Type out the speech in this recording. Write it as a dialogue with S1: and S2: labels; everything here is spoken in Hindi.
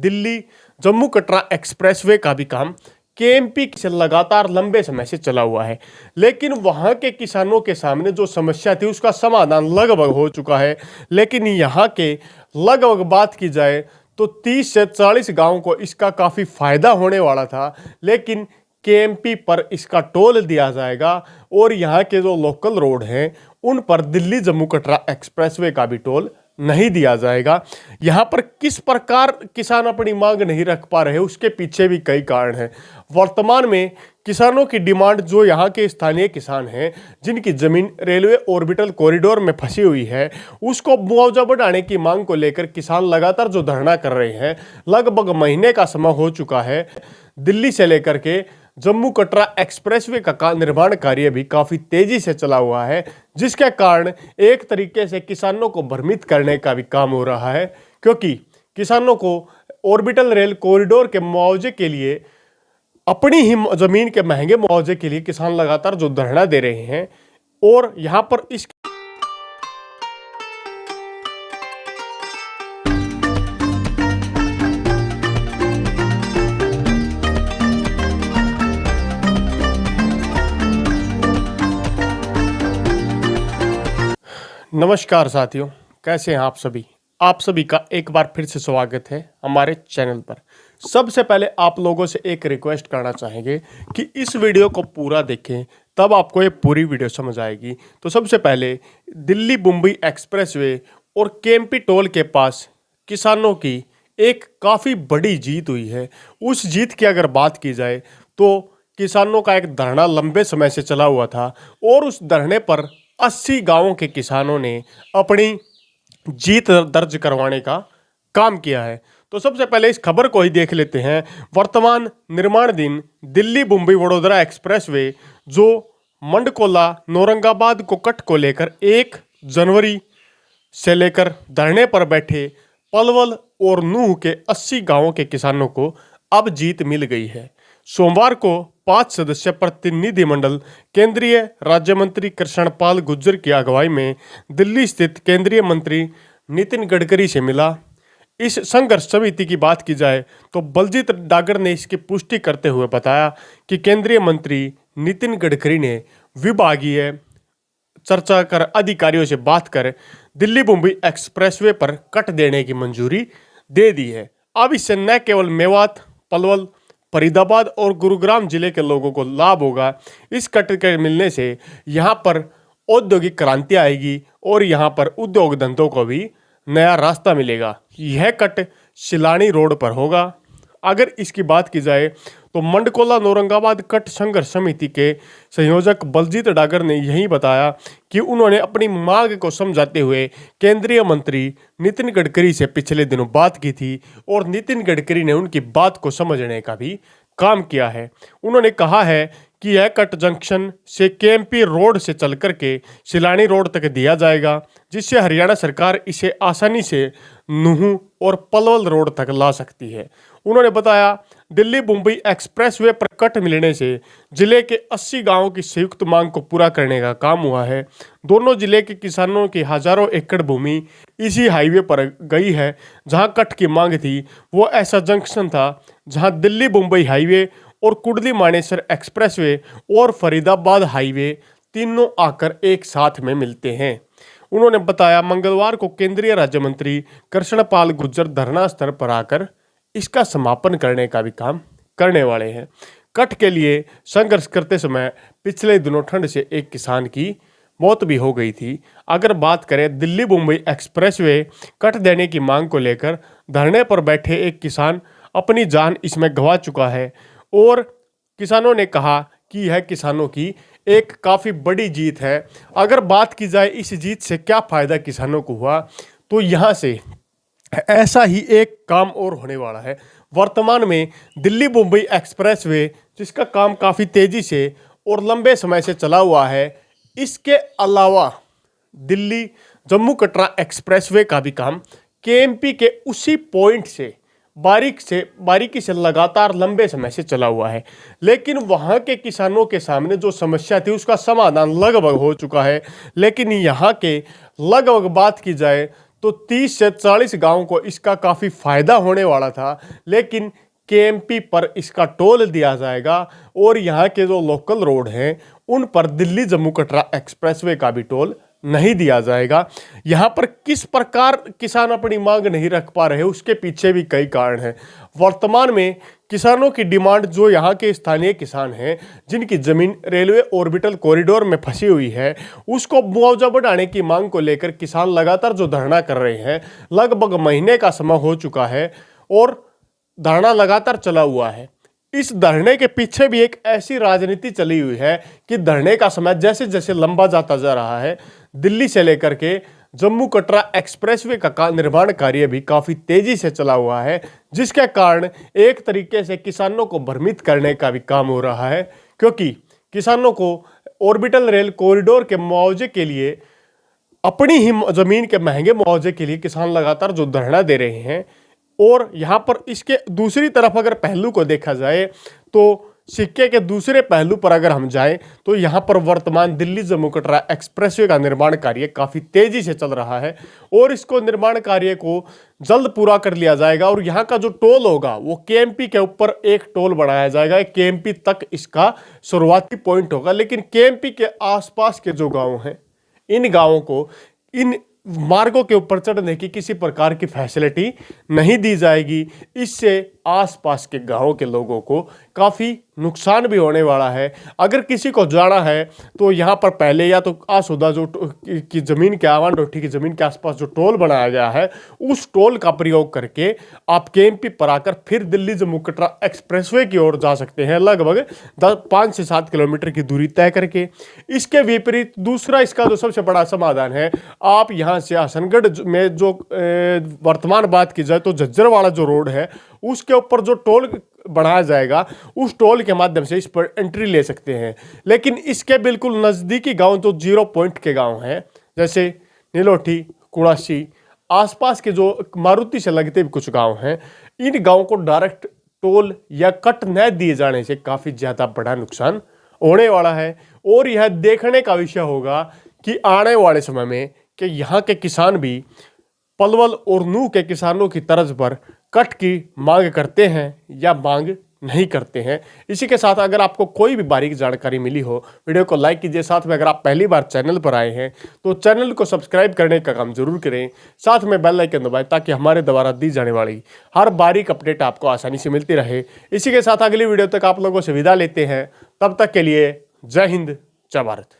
S1: दिल्ली जम्मू कटरा एक्सप्रेसवे का भी काम केएमपी से लगातार लंबे समय से चला हुआ है, लेकिन वहां के किसानों के सामने जो समस्या थी उसका समाधान लगभग हो चुका है। लेकिन यहाँ के लगभग बात की जाए तो 30 से 40 गांवों को इसका काफ़ी फायदा होने वाला था, लेकिन केएमपी पर इसका टोल दिया जाएगा और यहाँ के जो लोकल रोड हैं उन पर दिल्ली जम्मू कटरा एक्सप्रेसवे का भी टोल नहीं दिया जाएगा। यहाँ पर किस प्रकार किसान अपनी मांग नहीं रख पा रहे, उसके पीछे भी कई कारण हैं। वर्तमान में किसानों की डिमांड, जो यहाँ के स्थानीय किसान हैं जिनकी जमीन रेलवे ऑर्बिटल कॉरिडोर में फंसी हुई है, उसको मुआवजा बढ़ाने की मांग को लेकर किसान लगातार जो धरना कर रहे हैं, लगभग महीने का समय हो चुका है। दिल्ली से लेकर के जम्मू कटरा एक्सप्रेसवे का निर्माण कार्य भी काफ़ी तेजी से चला हुआ है, जिसके कारण एक तरीके से किसानों को भ्रमित करने का भी काम हो रहा है, क्योंकि किसानों को ऑर्बिटल रेल कॉरिडोर के मुआवजे के लिए, अपनी ही जमीन के महंगे मुआवजे के लिए किसान लगातार जो धरना दे रहे हैं। और यहाँ पर इस नमस्कार साथियों, कैसे हैं आप सभी। आप सभी का एक बार फिर से स्वागत है हमारे चैनल पर। सबसे पहले आप लोगों से एक रिक्वेस्ट करना चाहेंगे कि इस वीडियो को पूरा देखें, तब आपको ये पूरी वीडियो समझ आएगी। तो सबसे पहले दिल्ली मुंबई एक्सप्रेसवे और केएमपी टोल के पास किसानों की एक काफ़ी बड़ी जीत हुई है। उस जीत की अगर बात की जाए तो किसानों का एक धरना लंबे समय से चला हुआ था और उस धरने पर 80 गांवों के किसानों ने अपनी जीत दर्ज करवाने का काम किया है। तो सबसे पहले इस खबर को ही देख लेते हैं। वर्तमान निर्माणाधीन दिल्ली मुंबई वडोदरा एक्सप्रेसवे, जो मंडकोला नौरंगाबाद को कट को लेकर 1 जनवरी से लेकर धरने पर बैठे पलवल और नूह के 80 गांवों के किसानों को अब जीत मिल गई है। सोमवार को 5 सदस्यीय प्रतिनिधिमंडल केंद्रीय राज्य मंत्री कृष्णपाल गुर्जर की अगुवाई में दिल्ली स्थित केंद्रीय मंत्री नितिन गडकरी से मिला। इस संघर्ष समिति की बात की जाए तो बलजीत डागर ने इसकी पुष्टि करते हुए बताया कि केंद्रीय मंत्री नितिन गडकरी ने विभागीय चर्चा कर अधिकारियों से बात कर दिल्ली मुंबई एक्सप्रेसवे पर कट देने की मंजूरी दे दी है। अब इससे न केवल मेवात, पलवल, फरीदाबाद और गुरुग्राम जिले के लोगों को लाभ होगा। इस कट के मिलने से यहाँ पर औद्योगिक क्रांति आएगी और यहाँ पर उद्योग धंधों को भी नया रास्ता मिलेगा। यह कट शिलानी रोड पर होगा। अगर इसकी बात की जाए तो मंडकोला नौरंगाबाद कट संघर्ष समिति के संयोजक बलजीत डागर ने यही बताया कि उन्होंने अपनी मांग को समझाते हुए केंद्रीय मंत्री नितिन गडकरी से पिछले दिनों बात की थी और नितिन गडकरी ने उनकी बात को समझने का भी काम किया है। उन्होंने कहा है कि यह कट जंक्शन से केएमपी रोड से चल करके शिलानी रोड तक दिया जाएगा, जिससे हरियाणा सरकार इसे आसानी से नूह और पलवल रोड तक ला सकती है। उन्होंने बताया, दिल्ली मुंबई एक्सप्रेसवे पर कट मिलने से जिले के 80 गांवों की संयुक्त मांग को पूरा करने का काम हुआ है। दोनों जिले के किसानों की हजारों एकड़ भूमि इसी हाईवे पर गई है। जहां कट की मांग थी वो ऐसा जंक्शन था जहां दिल्ली मुंबई हाईवे और कुंडली मानेसर एक्सप्रेसवे और फरीदाबाद हाईवे तीनों आकर एक साथ में मिलते हैं। उन्होंने बताया, मंगलवार को केंद्रीय राज्य मंत्री कृष्णपाल गुर्जर धरना स्थल पर आकर इसका समापन करने का भी काम करने वाले हैं। कट के लिए संघर्ष करते समय पिछले दिनों ठंड से एक किसान की मौत भी हो गई थी। अगर बात करें दिल्ली मुंबई एक्सप्रेसवे कट देने की मांग को लेकर, धरने पर बैठे एक किसान अपनी जान इसमें गंवा चुका है और किसानों ने कहा कि यह किसानों की एक काफ़ी बड़ी जीत है। अगर बात की जाए इस जीत से क्या फ़ायदा किसानों को हुआ, तो यहाँ से ऐसा ही एक काम और होने वाला है। वर्तमान में दिल्ली मुंबई एक्सप्रेसवे, जिसका काम काफ़ी तेज़ी से और लंबे समय से चला हुआ है, इसके अलावा दिल्ली जम्मू कटरा एक्सप्रेसवे का भी काम केएमपी के उसी पॉइंट से बारीकी से लगातार लंबे समय से चला हुआ है। लेकिन वहाँ के किसानों के सामने जो समस्या थी उसका समाधान लगभग हो चुका है। लेकिन यहाँ के लगभग बात की जाए तो 30 से 40 गांव को इसका काफ़ी फायदा होने वाला था, लेकिन केएमपी पर इसका टोल दिया जाएगा और यहाँ के जो लोकल रोड हैं उन पर दिल्ली जम्मू कटरा एक्सप्रेसवे का भी टोल नहीं दिया जाएगा। यहाँ पर किस प्रकार किसान अपनी मांग नहीं रख पा रहे, उसके पीछे भी कई कारण हैं। वर्तमान में किसानों की डिमांड, जो यहाँ के स्थानीय किसान हैं जिनकी जमीन रेलवे ऑर्बिटल कॉरिडोर में फंसी हुई है, उसको मुआवजा बढ़ाने की मांग को लेकर किसान लगातार जो धरना कर रहे हैं, लगभग महीने का समय हो चुका है और धरना लगातार चला हुआ है। इस धरने के पीछे भी एक ऐसी राजनीति चली हुई है कि धरने का समय जैसे जैसे लंबा जाता जा रहा है, दिल्ली से लेकर के जम्मू कटरा एक्सप्रेसवे का निर्माण कार्य भी काफ़ी तेजी से चला हुआ है, जिसके कारण एक तरीके से किसानों को भ्रमित करने का भी काम हो रहा है। क्योंकि किसानों को ऑर्बिटल रेल कॉरिडोर के मुआवजे के लिए, अपनी ही ज़मीन के महंगे मुआवजे के लिए किसान लगातार जो धरना दे रहे हैं। और यहाँ पर इसके दूसरी तरफ अगर पहलू को देखा जाए तो सिक्के के दूसरे पहलू पर अगर हम जाएं तो यहाँ पर वर्तमान दिल्ली जम्मू कटरा एक्सप्रेसवे का निर्माण कार्य काफ़ी तेज़ी से चल रहा है और इसको निर्माण कार्य को जल्द पूरा कर लिया जाएगा। और यहाँ का जो टोल होगा वो केएमपी के ऊपर एक टोल बढ़ाया जाएगा, केएमपी तक इसका शुरुआती पॉइंट होगा। लेकिन केएमपी के आसपास के जो गाँव हैं, इन गाँवों को इन मार्गों के ऊपर चढ़ने की किसी प्रकार की फैसिलिटी नहीं दी जाएगी। इससे आसपास के गांवों के लोगों को काफ़ी नुकसान भी होने वाला है। अगर किसी को जाना है तो यहाँ पर पहले या तो आसुदा जो की ज़मीन के आवान रोटी की ज़मीन के आसपास जो टोल बनाया गया है, उस टोल का प्रयोग करके आप केएमपी पर आकर फिर दिल्ली जम्मू कटरा एक्सप्रेसवे की ओर जा सकते हैं, लगभग 5 से 7 किलोमीटर की दूरी तय करके। इसके विपरीत दूसरा इसका जो सबसे बड़ा समाधान है, आप यहाँ से हसनगढ़ में जो वर्तमान बात की जाए तो झज्जरवाड़ा जो रोड है उसके ऊपर जो टोल बढ़ाया जाएगा, उस टोल के माध्यम से इस पर एंट्री ले सकते हैं। लेकिन इसके बिल्कुल नज़दीकी गांव जो 0 पॉइंट के गांव हैं, जैसे नीलोठी, कुड़ासी, आसपास के जो मारुति से लगते भी कुछ गांव हैं, इन गांवों को डायरेक्ट टोल या कट न दिए जाने से काफ़ी ज़्यादा बड़ा नुकसान होने वाला है। और यह देखने का विषय होगा कि आने वाले समय में कि यहाँ के किसान भी पलवल और नूह के किसानों की तर्ज पर कट की मांग करते हैं या मांग नहीं करते हैं। इसी के साथ अगर आपको कोई भी बारीक जानकारी मिली हो, वीडियो को लाइक कीजिए। साथ में अगर आप पहली बार चैनल पर आए हैं तो चैनल को सब्सक्राइब करने का काम जरूर करें, साथ में बेल आइकन दबाएं ताकि हमारे द्वारा दी जाने वाली हर बारीक अपडेट आपको आसानी से मिलती रहे। इसी के साथ अगली वीडियो तक आप लोगों से विदा लेते हैं। तब तक के लिए जय हिंद, जय भारत।